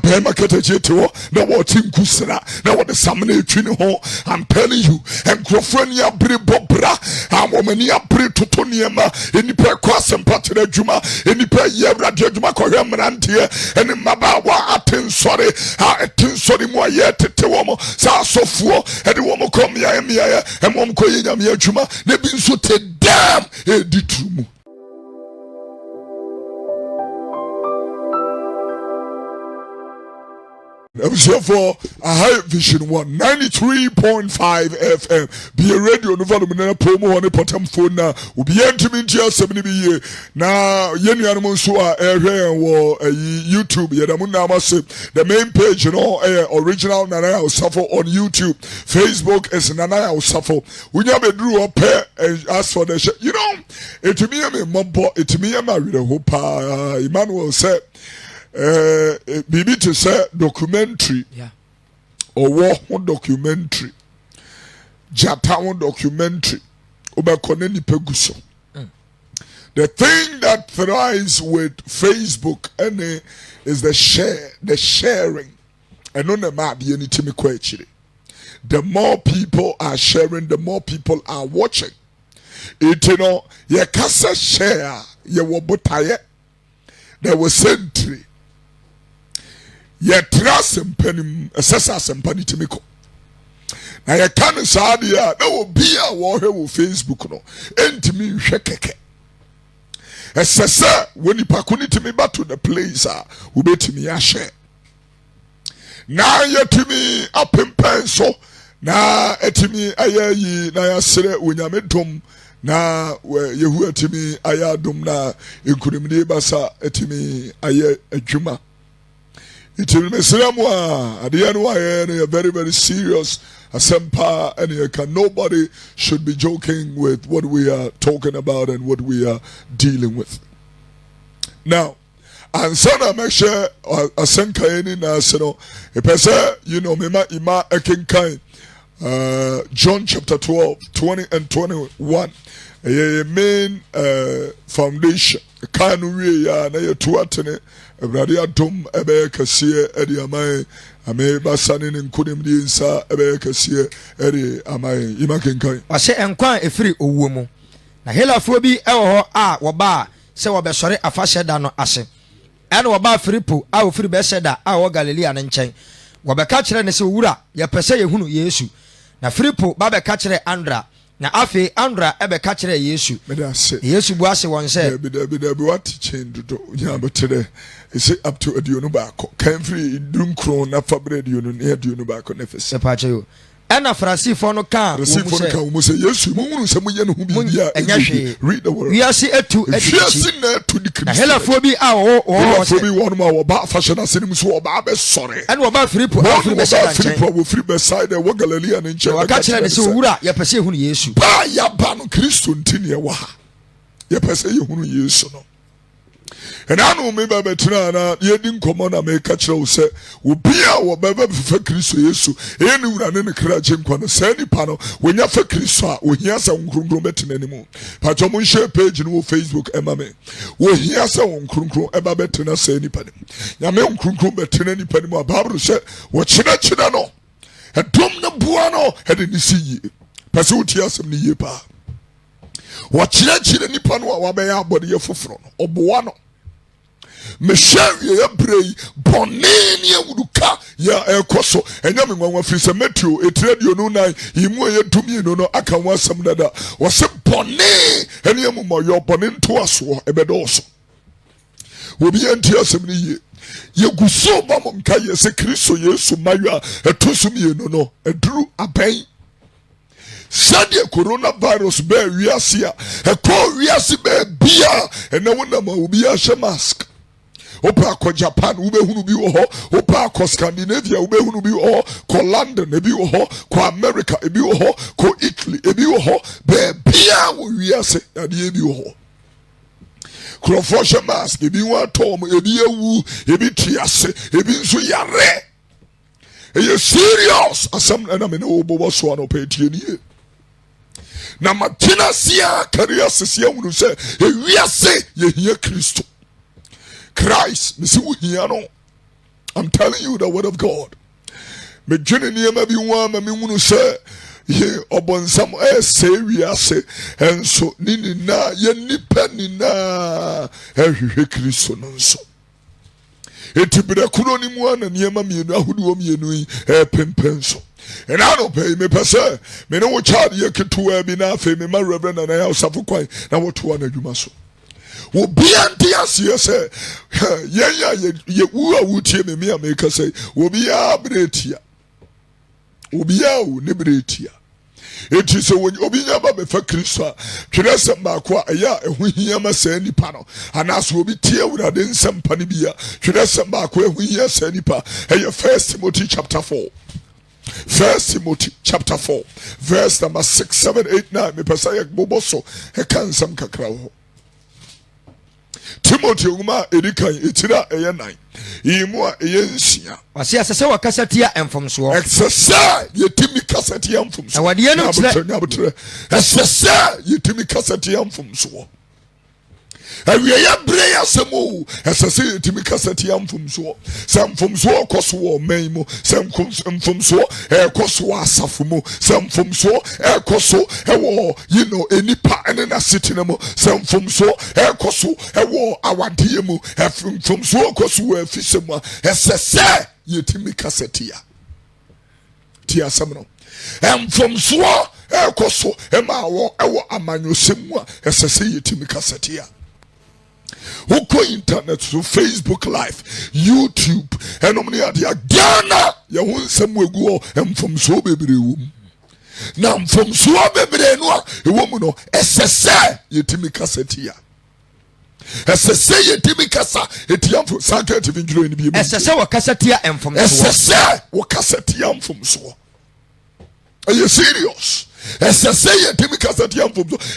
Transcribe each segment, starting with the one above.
be market jeto na what tinkusra na what the samne twini ho. I'm telling you enkrofrania bre bobra amomani apre toto niema enipa kwasem patere adwuma enipa ye awrade adwuma kohwe mrantie eni mabawa atensore atensore mu aye tete womo sa sofuo ede womo kom ya emom koye nyame adwuma ne bi nso te dam editrumu. For a high vision 193.5 FM. Be a radio no value na promo on the bottom phone na. Ubi intimate ya 70 ye. Na yeni animal so YouTube. Yedamuna mase the main page, you know, original Nana Osafo on YouTube. Facebook is Nana Osafo. We never drew up and ask for the you know. It me a mumbo. It me a married a hope. Emmanuel said. Bibi to say documentary, or war one documentary, Jata one documentary, Obakoneni Peguso. The thing that thrives with Facebook is the sharing, and on the map the anything question. The more people are sharing, the more people are watching. It you know, ye kasa share, ye wobotaye, there was century. Ye trust mpanim asesa sempani timiko na ye kan saade ya na obi a wo hwe wo Facebook no entimi hwe keke esesa woni pakuni timi back to the place a wo betimi ya share na yetimi apempen so na etimi ayayi na ya sere onyamedom na yehu etimi ayadom na enkurimde basa etimi aye adwuma. It will be a very, very serious asempa, and nobody should be joking with what we are talking about and what we are dealing with. Now, and sana make sure asenka eni na seno epese you know mema ima ekenkan John chapter 12, 20 and 21. A main foundation. Kanu we ya na ye tuatene Ebrade adom ebe kasiye edi amai ame basani nkunim di nsa ebe kasiye edi amai imakenkan. Wase enkwan efiri owuo mu. Na helafo bi ewo ho a woba se wo besore afahye da no ase. Ene woba Filipo a ofiri behye da a wo Galilea ne nchen. Wo beka kire ne se wura ye pese yehunu Yesu. Na Filipo ba beka kire Andra. Na afi Andra ebe ka kire Yesu. Yesu bu ase won se be what change do nya betere ese up to aduonu ba ko kan free drum kron na fabre aduonu ne aduonu ba ko nefes se pa che yo ena Farisifo no kan wo se Yesu mo hunu se mo ye no hu bibia read the word we are see etu na helafo bi a wo se bi won ma wo ba fashion asenim so wo ba be sore ena wo ba Filipo afiri be side Filipo wo free be side wo Galilea ne nche wa ka kire ne se wura ye pese ehunu Yesu ba ya ba no Kristo ntine wa ha ye pese ehunu Yesu no. And I know me baby na ye din komo na me ka kire wo se obi a wo baba fa Kristo Yesu eni wura ne kra chenkwa no se nipa no wonya fa Kristo a ohia sa nkronkron betena nimu pa to mo share page no Facebook emame ohia sa nkronkron eba betena se nipa nimu nyame nkronkron betena nipa nimu Bible se wo china no edom na bua no ede ni siyi pese uti asem ni ye pa wo china nipa no a wabe ya abode ye foforo no oboa no Meshawi ya brei boneni ya wuduka ya ekoso enyame nwanwa firi se Matthew etradio no nan yimu ye dumie no aka wasam dada wase bone ene ya mumma yo bone nto aso ebedoso obi anti asem ni ye yeguso ba mo nka ye se Kristo Yesu mayo etoso mi no eduru aben Sadia coronavirus be wiase a ekọ wiase be bia ene wona ma obi a hye mask Opa ko Japan ube hunu bi wo ho opa ko Scandinavia ube hunu bi wo ho ko London ebi wo ho ko America ebi wo ho ko Italy ebi wo ho be bia wo wiase ade ebi wo ho Crofosha mask ebi wa tom ebi ewu ebi triase ebi nso yare eye serious asam na me no bobo so an opetie ni na matina sia career sia hunu se e wiase ye hia Kristo Christ misi wo hia no I'm telling you the word of God. Me dwene niema bi ho ama me hunu sɛ ye obonsam se wiase enso ni na ye nipa ni na ehwehwe Kristo no nso. Etibere kuno ni mu ana niema mienu ahodo mienu yi pempen so. And I don't pay me per se. Me no child ye ketu bi na afi me ma reverend na ya osafo kwan na woto ana dwuma so. Obi anti asie se ye wu a wutie me America say obi a bretia. Obi a wu ne bretia. Enti se when obi nya ba be fa Kristo twere sem ba ko aya ehu hia ma sa nipa no anaso obi tie wurade nsem pa ne bia twere sem ba ko ehu hia sa nipa eye 1 Timothy chapter 4. 1 Timothy chapter 4 verse number 6, 7, 8, 9 me pesa ye boboso e kan sam kakra ho. Timothy uma edikan etira eye 9 imu a eye nsia wase asese wakasatia emfomso exercise yetimi kasatia emfomso awade no kire exercise yetimi kasatia emfomso awie ya bre ya semo esese yetimi kasatia emfomso samfomso koso wo manmu samfomso koso asafo mu samfomso koso ewo enipa ene na sitina mu samfomso koso ewo awade mu samfomso koso wo afisemu esese yetimi kasatia tia samno emfomso koso ema wo ewo amanyosemu esese yetimi kasatia. Who go internet so Facebook live, YouTube, and omni adia Ghana. Ya won sem wegu from so bebre wom. Na from so bebre no e wom no esese yetimi kasetia. Esese yetimi kasa etiam from sanka TV njuro ni bi. Esese wakasetia emfom so. Esese wakasetia emfom so. Are you serious? Esese yetimi kasatia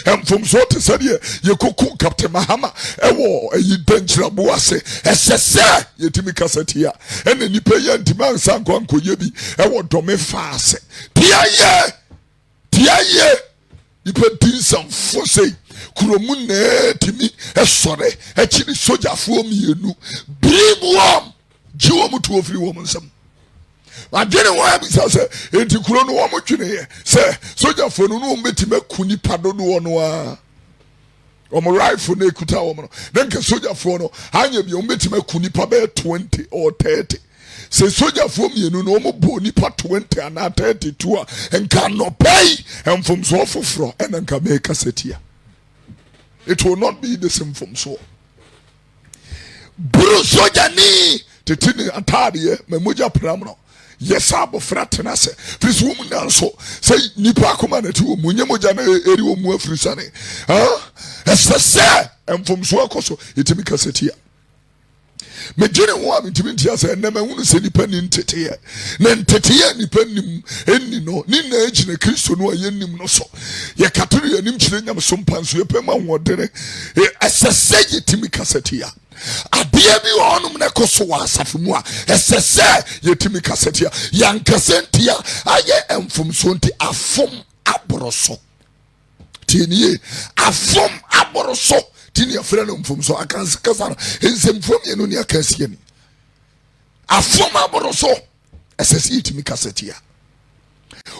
emfom so te sade ye koku Captain Mahama ewo eyi danchira boase esese yetimi kasatia ene nipa ye ntima sanko ankoye bi ewo dome faase tiaye nipa tinsam fose kuromu na timi esore ekiri sojafo mienu brimwam jiwo mutu ofiri wo nsam adene wa bi say enti kuro no wo motwene ye say soldier fo no no metime kuni padodo wo no a omo rifle na ekuta wo no then ke soldier fo no anya bi o metime kuni pa be 20 or 30 say soldier fo mienu no omo bo ni pa 20 and 32 a enka no pay enfom so foforo and enka me kasetia. It will not be the same from so buru soldier ni tetini atade me moja pram yes abofra tenase please woman nanso say nipa akoma na ti wo munye moja na eri wo mu afrisane esese emfomso akoso etimi kasetia me gene wo am etimi ntia se na mahunu se nipa ni ntete na ntete nipa nim enni no ni na agine Kristo no ayennim no so ye katoro yanim kire nyam so mpanso ye pema wodere esese etimi kasetia abia bi onum na koso wasafu mu a esese yetimi kasetia yankasentia aye emfomso nti afom aboroso tinie afom aboroso tinie afra no mfomso akankasa ensemfom yenu ne akasie ni afom aboroso esese yetimi kasetia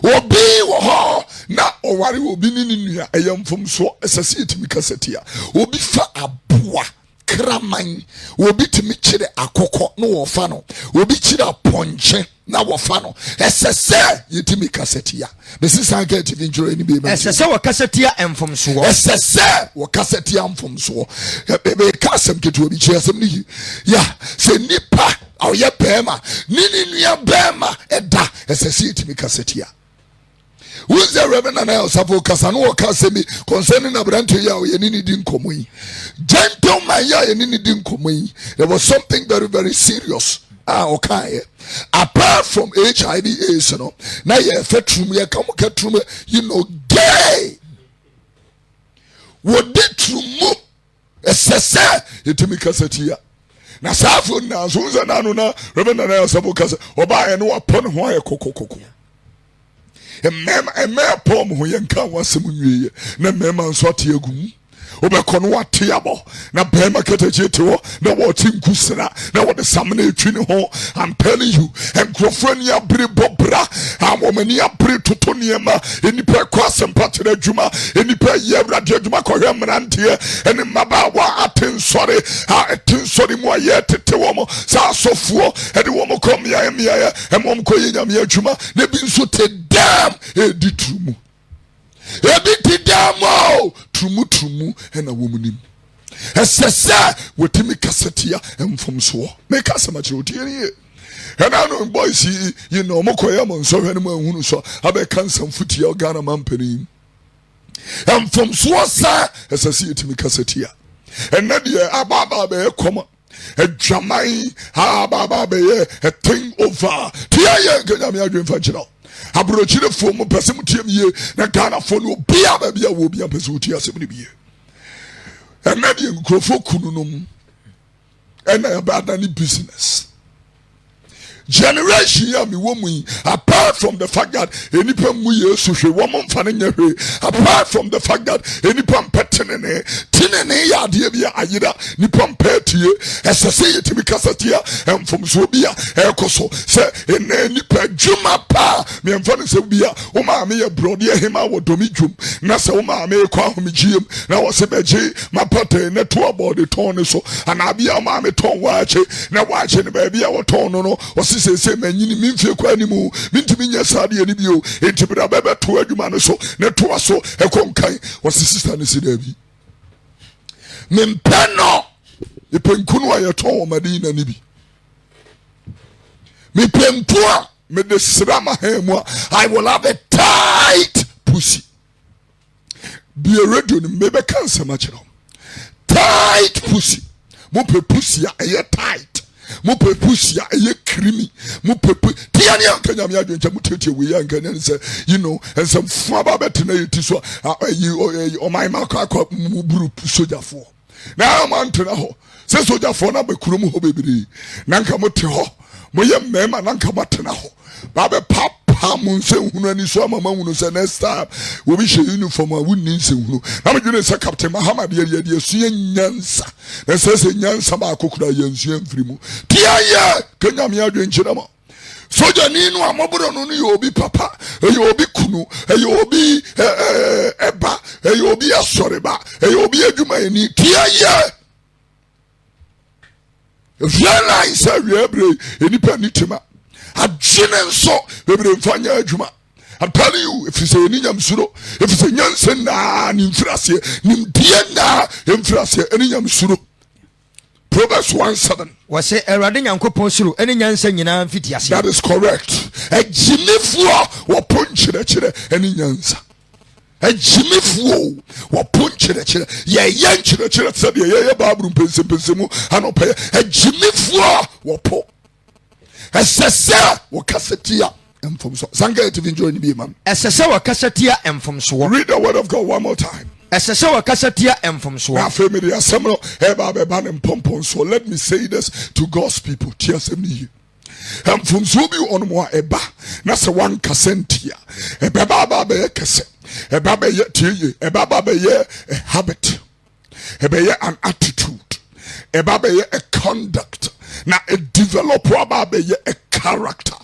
obi wo ho na oware obi ni nua eyemfomso esese yetimi kasetia obi fa aboa kraman obi timi kire akoko no wo fa no obi kire ponche na wo fa no esese yetimi kasetia mesisa ga TV njoro ni be esese wo kasetia emfomso esese wo kasetia emfomso be kasem ketu obi chi asem ni ya se nipa oye bema nini nua bema eda esese yetimi kasetia. Who's the Reverend and I suppose Casano Casemi concerning Abrante Yao Yenini Dinkomi? Gentleman Ya Yenini Dinkomi. There was something very, very serious. Okay. Apart from HIV AIDS, you know, now you have fetrum, you come get from gay. What did you move? Esese yetimika setia. Na safu na zuza nanu na Reverend and I suppose Casa Oba and upon why a coco. Emma pom ho yenka wasem nwie na mema nso ate agum wobɛkɔ no wate abɔ na bɛrima katakye te hɔ na wɔte nkusra na wɔde samina etwi ne ho. I'm telling you, nkurɔfoɔ ni abere bɔ bra wɔmani abere toto nneɛma enipa kɔ asɛmpa kyerɛ adwuma enipa yɛ awurade adwuma kɔhwɛ mmeranteɛ ɛne mmabaawa ate nsɔre a ɛte nsɔre mu a yɛ tete wɔn saa asɔfoɔ ɛde wɔn kɔ mmeaeɛ ɛma wɔn kɔ yɛ nyame adwuma na ebi nso te dam edi turumu ebi te dam o turumu ɛna wɔn nim ɛsɛ sɛ wɔtumi kasatia mfomsoɔ meka asɛm akyerɛ otie nie ɛna no boys yi na ɔmo kɔyɛ mo nsɔhwɛ no mu ahunu so abɛka nsɛmfotia Ghana mampanin mfomsoɔ sa ɛsɛ sɛ yɛtumi kasatia ɛnɛ deɛ ababa bɛyɛ kɔma adwaman ababa bɛyɛ a thing over tia yɛ nkanyame adwen fa kyerɛ aborɔkyirefoɔ mu pɛ sɛ motie me yie na Ghanafoɔ no obia baabi a wɔ obia pɛ sɛ wotie asɛm no bie ɛnɛ deɛ nkurɔfoɔ kunu no mu ɛna yɛbɛada ne business generation ya mi wo mu yi apart from the fact that enipa mu Yesu hwe wo mo mfa ne nya hwe apart from the fact that enipa mpetene ya ade bia ayira nipa mpatie esese yetimi kasatia emfomso bia ekoso se ene nipa dwuma pa me mfa ne se bia wo ma me ye brode hema wo domi dwum na se wo ma me kwa homigiem na wo se beje mapate ne to about the ton so ana bia ma me ton waache na waache ne ba bia wo ton no sese manyini mimfie kwa nimu mintimi nya sade ani bio entibira bebe to adwuma no so ne to aso ekonkan wose sister ne sidabi mempeno ipenkunu ayeton o madina ni bi mepempo a me de srama hemu I will have a tight pussy be a radio ni mebe kansa ma kire tight pussy mo pe pussy a tight mo pepusia eye krimi mo pepu tia ne ankanya me adwencha mo tete we ankanya ne say you know and some fun ba betena yiti so o my makwa mo buru sojafo na man tena ho se sojafo na be kurom ho bebiri na nka mo te ho mo ye mema na nka mo tena ho ba be papa mo nse hunu ani so mama hunu se next time we be she uniform a wunni nse hunu na me dwene se Captain Muhammad ye su nyansa na se nyansa ba akokura ye nsu amfiri mu tia ye kenya me adwenkyere mo soja ni no amobro no no ye obi papa ye obi kunu ye obi eba ye obi asoreba ye obi adwuma ni tia ye realize every enipa nitima adwene nso bebre mfanya adwuma. I'm telling you, if you say any yamsuro, if you say nyansen na nimfrase nimdie na nimfrase any yamsuro. Proverbs 1:7. Wase Erade Nyankopon suro any nyansen nyina mfiti ase. That is correct. Ejimifuo wo ponchire any nyansa. Ejimifuo wo ponchire ye yanchire sabe ye babru pensemu anope ejimifuo wo po. Esese wo kasetia emfomso sanga to enjoy ni bi man esese wo kasetia emfomso. Read the word of God one more time. Esese wo kasetia emfomso. Na family asemno eba be ban empompon. So let me say this to God's people. Tia semni emfomso bi on mo eba na se wan kasentia eba baba be kese eba be ye tie eba baba be ye a habit eba ye an attitude eba be ye a conduct. Now it develop a character.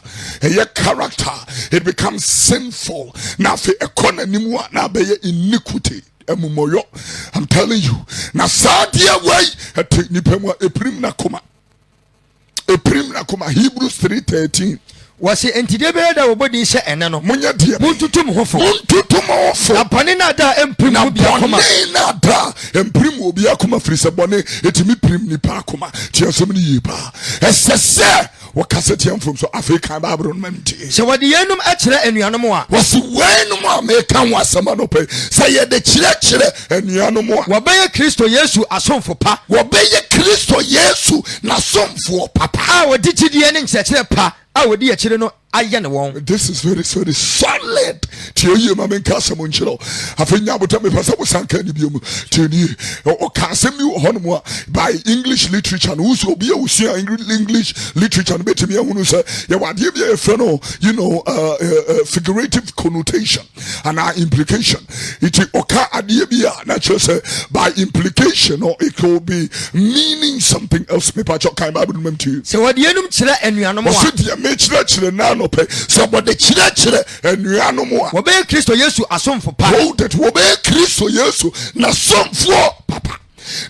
A character, it becomes sinful. Now for economy, now be iniquity. I'm telling you. Now sadia way a technique a prim nakuma. A prim nakuma. Hebrews 3:13. Wase entide be da obodi hye ene no munya dia muntutum hofo apane na da emprim obi akoma na da emprim obi akoma firi se bone etimi prim ni pa akoma tiasem ni yipa esese wakaseti amfom so African Bible menti se wode yenum akire anuanom a wase wenum a meka wasama no pe se ye de kire anuanom a wobeye Kristo Yesu asomfo pa wobeye Kristo Yesu na somfo papa a wodi chidie ne nkyekire pa a wodi akire no ayɛ ne wɔn. This is very solid. Tie yie ma me nka asɛm nkyerɛ. Afenya abota me pɛ sɛ wosanka ni bio mu. Tie ni. O ka asɛm bi wɔ hɔ no mu a by English literature no so obi a usua English literature no betimi ehunu sɛ yɛ wade bi efrɛ no figurative connotation and implication. It oka ade bi a na kyerɛ sɛ by implication or it could be meaning something else. Me pa kyɛ kan Bible no to you. Sɛ wɔde enum kyerɛ anuanom a. Wɔsɛ deɛ me kyerɛ na no pɛ sɛ wɔde kyerɛ anuanom a. Wɔbɛyɛ Kristo Yesu asomfo pa. Hold it. Wɔbɛyɛ Kristo Yesu na somfoɔ papa.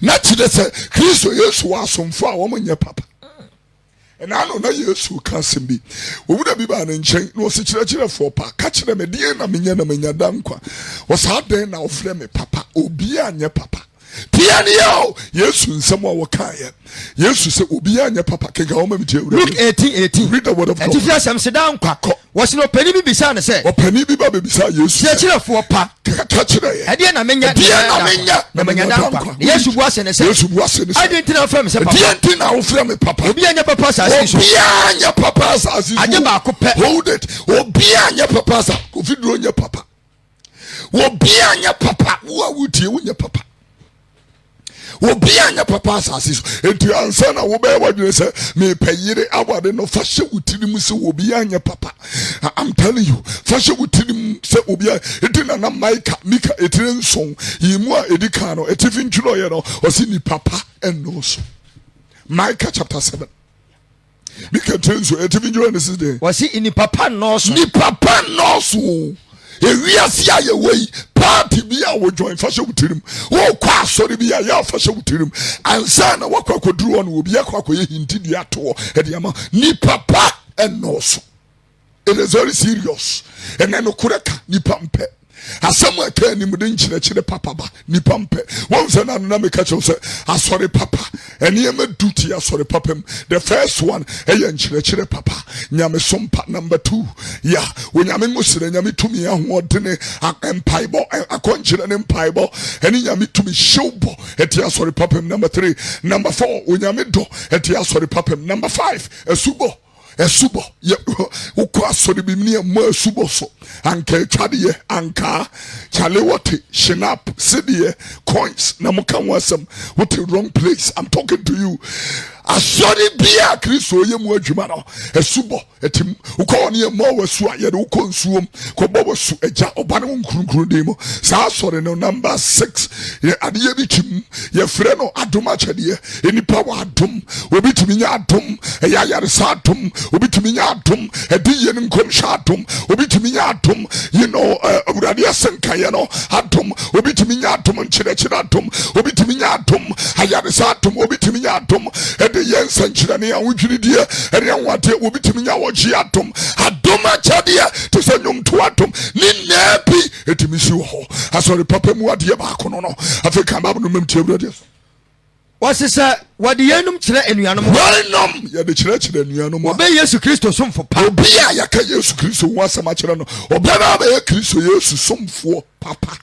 Na kyerɛ sɛ Kristo Yesu wɔ asomfoɔ a wɔn nyɛ papa. Ɛna ano na Yesu ka asɛm bi. Owura bi ba ne nkyɛn na ɔsi kyerɛkyerɛfoɔ pa. Ka kyerɛ me deɛ na menya dankwa. Wɔsaa den na ɔfrɛ me papa. Obi a nyɛ papa. Tiani yo Yesu nsɛm a wɔkaeɛ. Yesu sɛ obi a nyɛ papa kenka wɔn mi tie. Luke 18:18. Read the word of God. Ɛti fi asɛm sɛ dankwa. Wɔsi no ɔpɛni bi bisa ne sɛ. Ɔpɛni bi ba bebisa Yesu. Kyerɛkyerɛfoɔ pa. Ka kyerɛ yɛ. Ɛdeɛ na menya. Na menya dankwa. Yesu bu ase ne sɛ. Yesu bu ase ne sɛ. Adi nti na ɔfrɛ me sɛ papa. Deɛ nti na ɔfrɛ me papa. Obi a nyɛ papa asase so. Obi a nyɛ papa asase so. Agye baako pɛ. Hold it. Obi a nyɛ papa asase. Kofi duro nyɛ papa. Obi a nyɛ papa. Wo a wotie wo nyɛ papa. Obi a nyɛ papa asase so. Enti ansa na wo bɛyɛ wadwene sɛ me pɛyire awade no fa hyɛ wo tirim sɛ obi a nyɛ papa. I'm telling you, fa hyɛ wo tirim sɛ obi a enti na Mika etire nson yimu a edi kan no etifi ntwuro yɛ no ɔsi ni papa ɛno so. Micah chapter 7. Mika etire nson etifi ntwuro ne sisi. Wɔsi ni papa nɔɔso. Ni papa nɔɔso. Ewiase a yɛ wɔ yi party bi a wɔ join fashion wutirim wo kwa asɔre bi a yɛ fashion wutirim ansa na wakɔ akɔduru hɔ no obi akɔ akɔyɛ hinti di ato ɛde ama nipa pa ɛnɔɔso. It is very serious. Ɛnɛ no koreka nipa mpɛ asɛm a ɛka anim de nkyerɛkyerɛ papa ba nipa mpɛ wɔn sɛ na nana meka kyerɛw sɛ asɔre papa ɛnneɛma duty asɔre papa mu. The first one ɛyɛ nkyerɛkyerɛ papa nyamesom pa. Number 2 ya onyame ngosere nyame tumi ahoɔdene mpaebɔ akɔnkyerɛ ne mpaebɔ ɛne nyame tumi hyewbɔ ɛte asɔre papa mu. Number 3 Number 4 onyame dɔ ɛte asɔre papa mu. Number 5 ɛsubɔ wokɔ asɔre bi ne ɛmmɔ asubɔ so anka atwadeɛ anka kyale wɔte shinap sedeɛ coins na moka ho asɛm wote wrong place. I'm talking to you. Asɔre bia Kristo yɛ mu adwuma no asubɔ ɛtim wokɔ ne ɛmmɔ wasu a yɛde wokɔ nsuom kɔbɔ wasu agya ɔba ne wo nkronkron den mu. Saa asɔre no. Number 6 adeɛ bi tim yɛfrɛ no adom akyɛdeɛ. Enipa wɔ adom obi tumi nya adom ɛyɛ ayaresa adom obi tumi nya adom ɛdi yɛ ne nkɔmhyɛ adom obi tumi nya adom awurade asɛnkaeɛ no adom obi tumi nya adom nkyerɛkyerɛ adom obi tumi nya adom ayaresa adom obi tumi nya adom ɛde yɛ nsɛnkyerɛne ahodwirideɛ ɛne ahoɔdeɛ obi tumi nya wɔgye adom akyɛdeɛ te sɛ nnwomto adom ne nnaa bi ɛtumi si wɔ hɔ. Asɔre papa mu adeɛ baako no afei ka Bible no mam tie awurade. Wɔsi sɛ wɔde yɛnum kyerɛ anuanom. Wɔnom yɛde kyerɛkyerɛ anuanom. Wɔbɛyɛ Yesu Kristo somfo pa. Obi a yɛka Yesu Kristo ho asɛm akyerɛ no ɔbɛba abɛyɛ Kristo Yesu somfoɔ papa.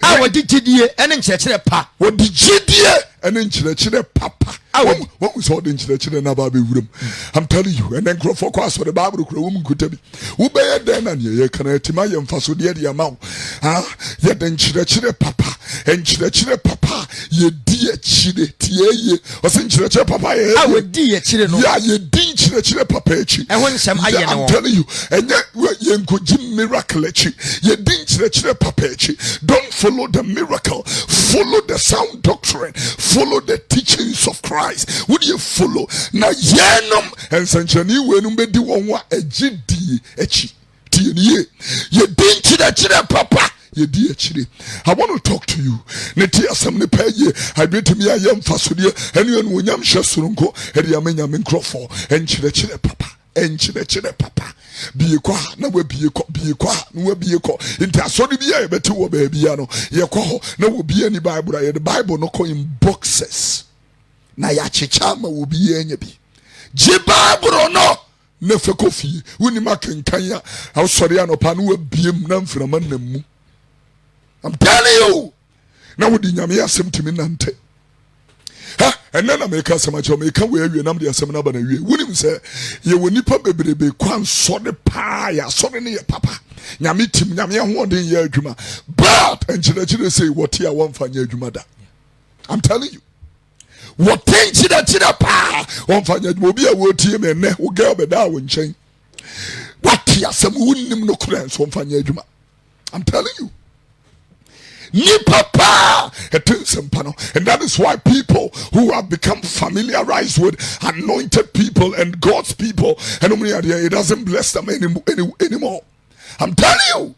A wɔde gyidie ɛne nkyerɛkyerɛ pa. Wɔde gyidie ɛne nkyerɛkyerɛ papa. Wɔn sɛ ɔde nkyerɛkyerɛ na ba abɛwuram. I'm telling you ɛnɛ nkurɔfoɔ kɔ asɔre Bible kura wɔn nkuta bi. Wobɛyɛ dɛn na neɛ yɛka na ɛtima yɛ mfasodeɛ de ama wo. Yɛde nkyerɛkyerɛ papa. Nkyerɛkyerɛ papa yɛdi akyire tie yie. Ɔsɛ nkyerɛkyerɛ papa yɛ. A wɔdi akyire no. Yɛ yɛdi nkyerɛkyerɛ papa akyi. Ɛho nsɛm ayɛ ne wɔn. I'm telling you ɛnyɛ yɛnkɔgye miracle akyi. Yɛdi nkyerɛkyerɛ papa akyi. Don't follow the miracle. Follow the sound doctrine. Follow the teachings of Christ. Would you follow? Na yenom nsɛnkyerɛnne wenum bɛdi wɔn a agye die akyi. Tie nie. Yɛdi nkyerɛkyerɛ papa. Yɛdi akyire. I want to talk to you. Ne tie asɛm ne pɛ yie. Adwetumi ayɛ mfasodeɛ ɛne ɛno onyam hyɛ soronko ɛde amenya me nkurɔfoɔ nkyerɛkyerɛ papa. Nkyerɛkyerɛ papa. Bie kɔ ha na wabie kɔ na wabie kɔ nti asɔre bi a yɛbɛte wɔ baabi a no yɛkɔ hɔ na wobie ni Bible a yɛde Bible no kɔ in boxes na yɛakyekyɛ ama wobi yɛanya bi gye Bible no na fɛ kɔ fie wonim akenkan a awosɔre anɔpa na wabiem na mframa nam mu. I'm telling you na wode nyame asɛm tumi nante ha ɛnɛ na meka asɛm akyerɛ meka wɔ awie nam de asɛm no aba na awie wonim sɛ yɛwɔ nnipa bebrebe kwan sɔre paa yɛ asɔre ne yɛ papa nyame tim nyame ahoɔden yɛ adwuma but nkyerɛkyerɛ sɛ wɔte a wɔmfa nyɛ adwuma da I'm telling you wɔte nkyerɛkyerɛ paa wɔmfa nyɛ adwuma obi a wɔtie me ɛnɛ wo girl bɛda a wo nkyɛn wate asɛm wonnim no kora nso wɔmfa nyɛ adwuma I'm telling you nipa pa and that is why people who have become familiarized with anointed people and God's people and it doesn't bless them anymore. I'm telling you,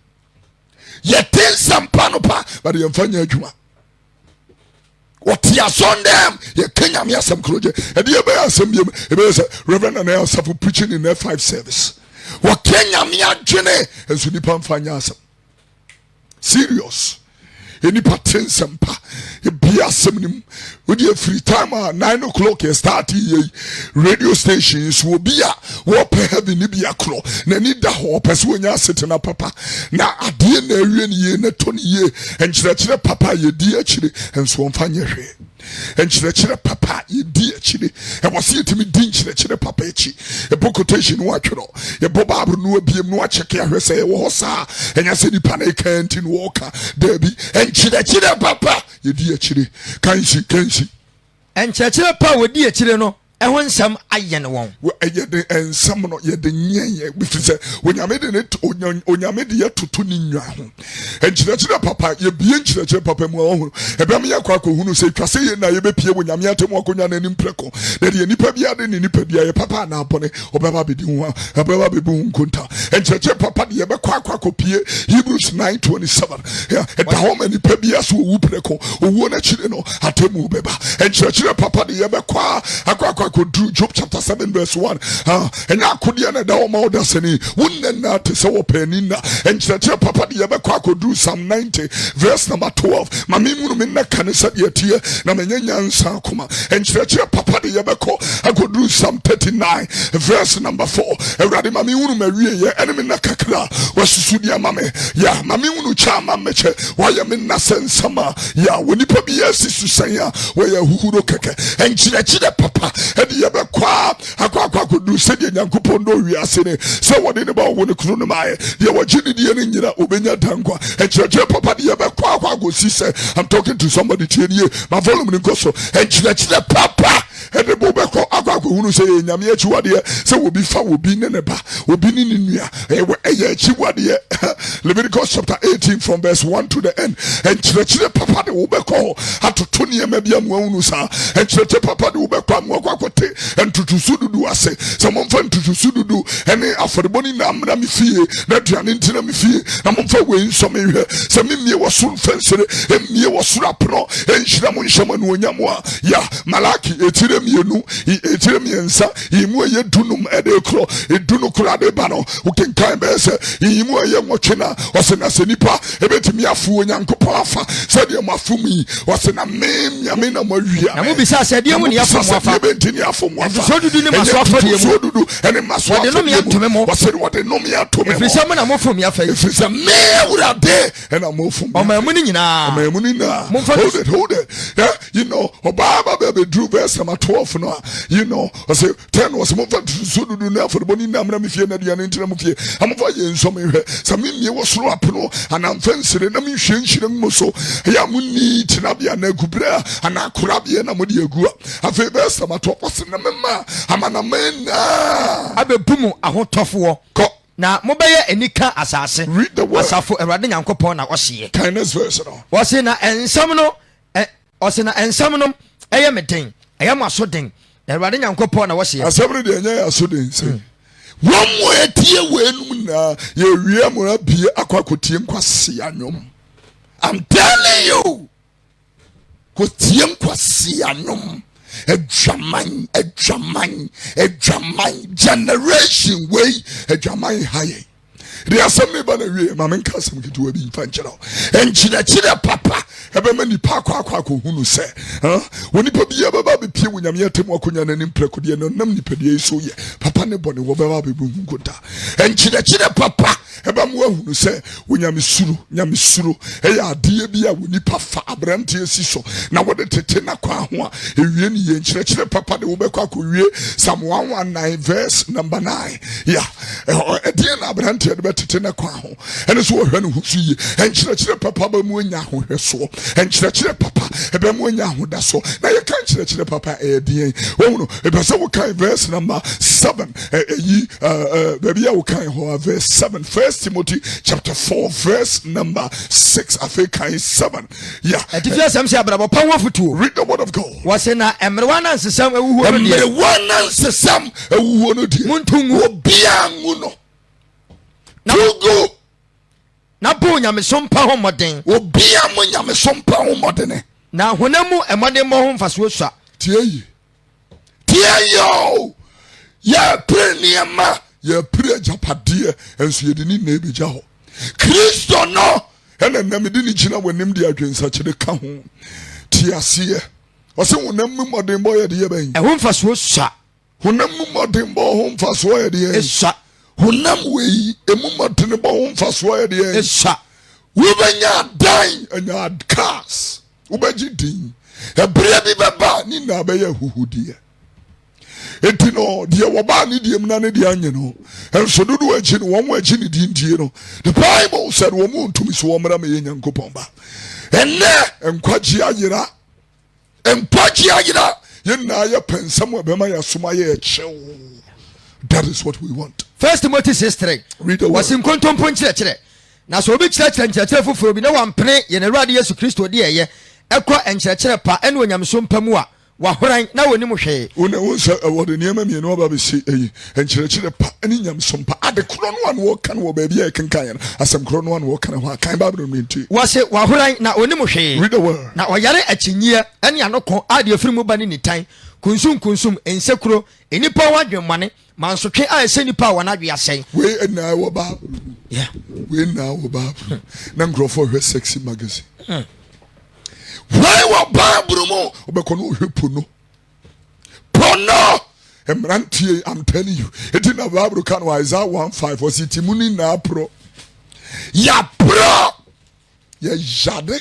yetin sampanopa, but you find your juma. What he has on them, you can't have some closure. And you bear some Reverend and Elsa for preaching in F5 service. What Kenya Mia Jene and Sunipam Fanyasam. Serious. Any pattern sampa be a seminim with your free time 9 o'clock start radio stations will be a war heavy nibia clo na need the whole person when you're sitting up papa na adie na ewie ye na toni ye and chire papa ye di actually and so on fanya and chire papa ye di actually and was see to me din chire papa echi a book quotation wa twero ye boba no abiem no check ya say wo sa and ya say ni panic can't in walker debi and chire papa ye di actually kan si and chire pa we di actually no ɛho nsɛm ayɛ ne wɔn ɛyɛ de nsɛm no yɛ de nyɛnyɛ bifi sɛ onyame de ne onyame de yɛ toto ne nwa ho nkyerɛkyerɛ papa yɛ bie nkyerɛkyerɛ papa mu ɔho ɛbɛm yɛ kɔ akɔhunu sɛ twase yɛ na yɛbɛpie wɔ nyame atem akɔnya n'anim prɛko na deɛ nipa bia de ne nipa bia yɛ papa na abɔne ɔbɛba bɛdi ho ɔbɛba bɛbu ho nkonta nkyerɛkyerɛ papa de yɛbɛkɔ akɔpie Hebrews 9:27 ɛda hɔ ma nipa bia so ɔwu prɛko ɔwuo no akyire no atemu bɛba nkyerɛkyerɛ papa de yɛbɛkɔ akɔ Job chapter 7 verse 1 and I could na da o ma odasani wonne na te se wo panina and church papa de yebekwa akodu Psalm 90 verse number 12 mami munu me na kan se de tie na menya nyansa akoma and church papa de yebekwa akodu Psalm 39 verse number 4 ewrade mami munu mawie ye ene me na kakra wasusu dia mame ya mami munu cha mameche wa ye me na sensama ya woni pa bi asisu san ya wa ya huhuro keke and church papa edi yebekwa akwa kodu se de nyankopon do wiase ne se wode ne ba wo ne kunu ne mae de wagini de ne nyira obenya dankwa enkyerɛkyerɛ papa de yebekwa akwa gosi se I'm talking to somebody tie nie my volume ne nkoso enkyerɛkyerɛ papa ede bo bekɔ akwa hunu se nyame achi wade se wobi fa wobi ne ne ba obi ne ne nua ɛyɛ achi wade Leviticus chapter 18 from verse 1 to the end enkyerɛkyerɛ papa de wo bekɔ atoto ne ma bia mo hunu sa enkyerɛkyerɛ papa de wo bekɔ mo akwakote entutusu dudu ase sɛ momfa ntutusu dudu ene afɔrebɔni na amra me fie na duane ntina me fie na momfa wei nsɔme hwɛ sɛ memie wɔ so mfɛnsere emie wɔ soro apono enhyira mo nhyɛma no onyamo a ya Malaki etire mienu etire miensa yimu ye dunum ede kro edunu kro de ba no ukenkan be se yimu ye nwotwe na ose na senipa ebetimi afu onyankopɔ afa sɛ de mafu mi ose na me na mawia na mo bisa sɛ de mu ne afu mo afa ebetini afu mo afa so dudu ne maso afa de mu so dudu ene maso afa de no me atome mo ose de no me atome mo efisɛ mo na mo fu mi afa efisɛ me urade ena mo fu mi ɔmamu ni nyina hold it yeah, you know obaba be drew verse number 12 no you know I say 10 was mo fa so dudu na for boni na mra me fie na duane ntina mo fie amfa ye nso me hwɛ sɛ me mie wo soro apono anamfa nsire na me hwɛ nhyire mo so ya mo ni tina bia na gubra ana kora bia na mo de agua afa verse number 12 was na me ma amana mena abebumu ahotɔfoɔ kɔ na mobɛyɛ anika asase read the word asafo Awurade Nyankopɔn na ɔhye kindness verse no wɔse na ensɛm no ɔse na ensɛm no ɛyɛ me den ɛyɛ mo aso den na Awurade Nyankopɔn na wɔhye asɛm no de ɛnyɛ aso den sɛ wɔn mo etie wɛnum na yɛ wie mo abie akwakotie nkwase anwom I'm telling you kotie nkwase anwom adwaman generation way adwaman haye de asɛm ne ba na wie ma menka asɛm ketewa bi mfa nkyerɛ wo ɛnkyerɛkyerɛ papa ɛbɛma nipa akɔ hunu sɛ onipa bia bɛba bɛpie wo nyame atam akɔnya n'anim prɛkodeɛ no nam nipadua yi so yɛ papa ne bɔne wɔbɛba bɛbɛhu nkota ɛnkyerɛkyerɛ papa ɛbɛma woahunu sɛ wo nyamesuro ɛyɛ adeɛ bi a wo nipa fa aberanteɛ si so na wɔde tete n'akwan ho a ɛwie ne yɛ nkyerɛkyerɛ papa de wobɛkɔ akɔwie Psalm 119 verse number 9 ɛdeɛ na aberanteɛ de bɛtete n'akwan ho ɛne so wɔhwɛ ne ho so yie ɛnkyerɛkyerɛ papa ba mu anya ahohwɛsoɔ ɛnkyerɛkyerɛ papa ɛbɛ mu anya ahodasoɔ na yɛka nkyerɛkyerɛ papa ɛyɛ deɛn wɔhu no ɛpɛ sɛ wokan verse number 7 baabi a wokan hɔ verse 7 1 Timothy chapter 4 verse number 6 afei kan 7 ɛtifi asɛm sɛ abrabɔ pa ho afotuo read the word of God wɔse na mmerewa na nsesam awuhuo no deɛ mmerewa na nsesam awuhuo no deɛ montungu obia ngu no tugu na bo nyamesom pa ho mmɔden obia mo nyamesom pa ho mmɔden na honam mu mmɔden mmɔ ho mfasoɔ sua tie yo yɛpere nneɛma yɛpere agyapadeɛ ɛnso yɛde ne nna ɛbɛgya hɔ kristo no ɛna nnamede ne gyina w'anim de adwensakyere ka ho tie aseɛ ɔsɛ honam mu mmɔdenbɔ yɛde yɛ bɛn ɛho mfasoɔ sua honam mu mmɔdenbɔ ho mfasoɔ yɛde yɛ ɛsua honam wei ɛmu mmɔdenbɔ ho mfasoɔ yɛde yɛ ɛsua wobɛnya adan anya cars wobɛgye din ɛberɛ bi bɛba ne nyinaa bɛyɛ ahuhudeɛ enti no deɛ wɔbaa ne deɛ mu na ne deɛ anyɛ no ɛnso dodo akyi no wɔn akyi ne din die no the Bible said wɔn mu ntumi so wɔn mmara ma yɛ Nyankopɔn ba ɛnɛ nkwagye ayera yɛn nyinaa yɛ pɛ nsɛm a ɛbɛma yɛ asoma yɛ ɛkyɛw. That is what we want. 1 Timothy 6:3 read the word. wɔsi nkontompo nkyerɛkyerɛ na sɛ obi kyerɛkyerɛ nkyerɛkyerɛ foforɔ bi na wampene yɛn Awurade Yesu Kristo de ɛyɛ ɛkɔ nkyerɛkyerɛ pa ɛne onyamesom pa mu a wahoran na wɔnim hwee wona wo sɛ wɔde nneɛma mmienu aba bɛsi ɛyi nkyerɛkyerɛ pa ne nyamsom pa ade korɔ no a na wɔka no wɔ baabi a ɛkenkan no asɛm korɔ no a na wɔka no ho akan Bible no nti wɔse wahoran na ɔnim hwee read the word. na ɔyare akyinnyia ɛne anokɔ a deɛ firi mu ba ne nitan kunsum nsekuro enipa ho adwemmɔne mansotwe a ɛsɛ nipa a wɔn adwe asɛn wei ɛnaa wɔ Bible wei ɛnaa wɔ Bible na nkurɔfoɔ hwɛ sexy magazine why wɔ Bible mu wobɛkɔ no wohwɛ pono mmerantie I'm telling you ɛti na Bible ka no Isaiah 1:5 ɔsi ti mu ni na aporo yɛaporo yɛyade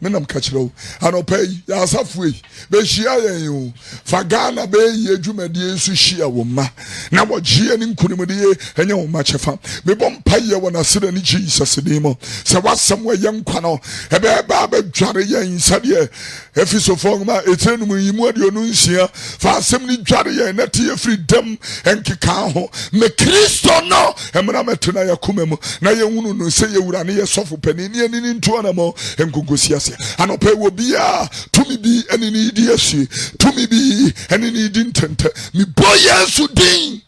menam ka kyerɛ wo anɔpa yi yɛasafo yi bɛhyia yɛn o fa Ghana bɛyɛ adwumadeɛ nso hyia wo ma na wɔgyea ne nkonimdeɛ ɛnyɛ wo ma kyɛfa mebɔ mpayɛ wɔ n'aseda ne Jesus din mu sɛ woasɛm wɔyɛ nkwa no ɛbɛɛba bɛdware yɛn sɛdeɛ Efesofoɔ nwoma ɛtire no mu yi mu aduonu nsia fa asɛm ne dware yɛn na te yɛfiri dam ɛnkeka ho me Kristo no ɛmmra mɛtena yɛkoma mu na yɛhunu no sɛ yɛwura ne yɛsɔfo pani ne yɛni ne ntoa na mɔ ɛnkonkosi ase anɔpɛ wɔ bia tumi bi ɛne ne di asie tumi bi ɛne ne di ntɛntɛ mebɔ yɛn so din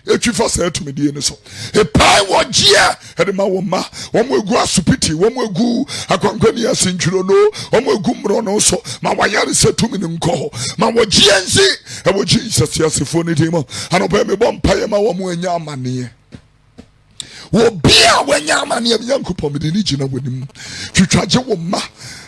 ɛtwi fa saa tumidie ne so ɛpae wɔgyeɛ ɛde ma wɔ ma wɔn egu asopiti wɔn egu akwankwani asentwuro no wɔn egu mmorɔ no so ma wɔayare sɛ tumi ne nkɔ hɔ ma wɔgyeɛ nsi ɛwɔ Jesus asefoɔ ne din mu anɔpɛ mebɔ mpaeɛ ma wɔn anya amanneɛ wɔbia wɔanya amanneɛ Nyankopɔn mede ne gyina w'anim twitwagye wo ma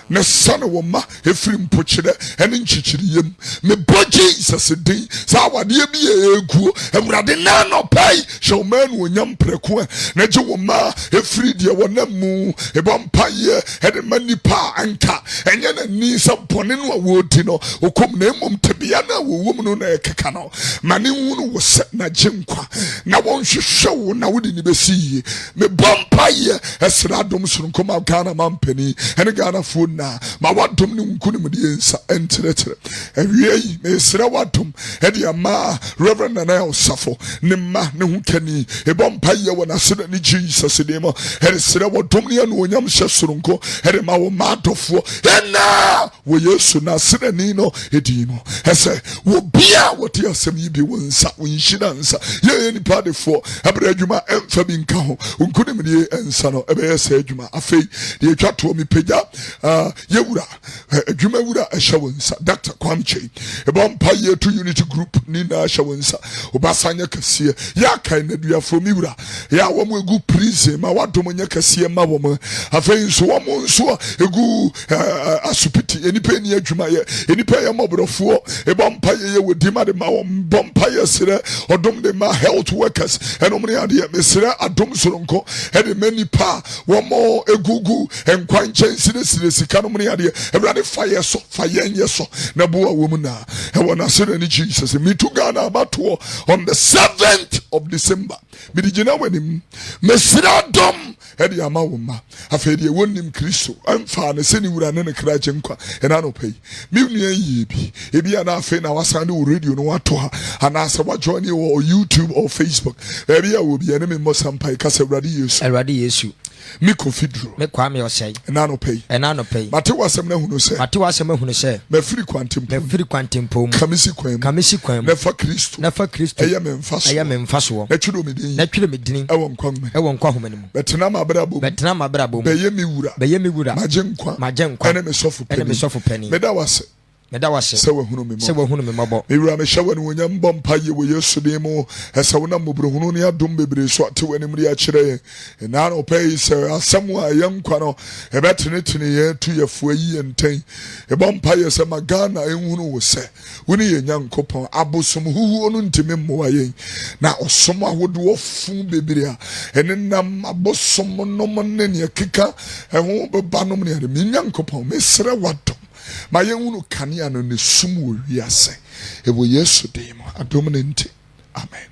ne sane wo ma ɛfiri mpokyerɛ ɛne nkyekyereyam mebɔ Jesus din sɛ awadeɛ bi yɛ ɛguo Awurade na anɔpai hyɛ wo ma no onyam prɛko a na gye wo ma ɛfiri deɛ wɔnam mu ɛbɔ mpayɛ ɛde ma nipa a anka ɛnyɛ n'ani sɛ bɔne no a wɔdi no ɔkɔm na mmom tebea no a wɔwɔ mu no na ɛkeka no ma ne hunu wo sɛ na gye nkwa na wɔnhwehwɛ wo na wode ne bɛsi yie mebɔ mpayɛ ɛsrɛ adom soronkom a Ghana mampani ɛne Ghanafoɔ na ma wadom ne nkunim de nsa enterɛterɛ awie yi mesrɛ wadom ɛde ama Reverend Nana Osafo ne ma ne ho kani ɛbɔ mpayɛ wɔ n'aseda ne Jesus de ma ɛde srɛ wadom ne no onyam hyɛ soronko ɛde ma wo ma adɔfoɔ ɛna wo Yesu na aseda ni no ɛdi mu ɛsɛ wo bia wɔte asɛm yi bi wo nsa wo nhyira nsa yɛyɛ nipa defoɔ ɛbrɛ adwuma ɛmfa bi nka ho nkunim de nsa no ɛbɛyɛ sɛ adwuma afei de atwa toɔ mepagya yewura adwuma wura ɛhyɛ wo nsa Dr. Kwamche ɛbɔ mpa yɛ to unity group ni na ɛhyɛ wo nsa obasanya kɛseɛ yɛ akan na duafo mi wura yɛ a wɔn egu prison ma wadom nyɛ kɛseɛ ma wɔn afei nso wɔn nso egu asupiti enipa ni adwuma yɛ enipa yɛ mɔborɔfoɔ ɛbɔ mpa yɛ wɔ di ma de ma wɔn bɔ mpa yɛ serɛ ɔdom de ma health workers ɛnom ne adeɛ mesrɛ adom soronko ɛde ma nipa wɔn egugu nkwan nkyɛn sire sika nom ne adeɛ ɛwurade fa yɛ so fa yɛn yɛ so na boa wɔn na ɛwɔ n'asɛre ne Jesus metu Ghana abatoɔ on the 7th of December mede gyina w'anim mesrɛ adom ɛde ama wo ma afei deɛ wɔnnim Kristo ɛmfa ne sɛ ne wura ne ne kra gye nkwa ɛna no pɛ me nua yie bi ebi ana afei na wasan de wo radio no wato ha anaasɛ wajoin wɔ YouTube or Facebook baabi a wɔ bi ɛne me mmɔ sampa kasa Awurade Yesu me confidro me kwa me osai ɛna no pay mate wasɛm na hunu sɛ mafiri kwantempo mu kamisi kwan mu nafa Kristo ɛyɛ me mfa so na twiro me din ɛwɔ nkwa homani mu bɛtena mabrabɔ bɛyɛ me wura magye nkwa ɛne me sɔfo pani meda wase sɛ wahunu me mmɔbɔ mewura mehyɛ w'ane wɔnyam bɔ mpa yɛ wɔ Yesu din mu ɛsɛ wo na mmɔborɔhunu ne adom bebree so ate w'anim de akyerɛ yɛn ɛnaa na ɔpɛ yi sɛ asɛm a ɛyɛ nkwa no ɛbɛtenetene yɛn to yɛfoa yi yɛn ntɛn ɛbɔ mpa yɛ sɛ ma Ghana ɛnhunu wo sɛ wo ne yɛ Nyankopɔn abosom huhuo no ntimi mmoa yɛn na ɔsom ahodoɔ fu bebree a ɛne nam abosom nom ne neɛ keka ɛho bɛba nom ne ade me Nyankopɔn mesrɛ wadom ma yɛhunu kanea no ne sum wɔ wiase ɛwɔ Yesu din mu adom ne nti amen.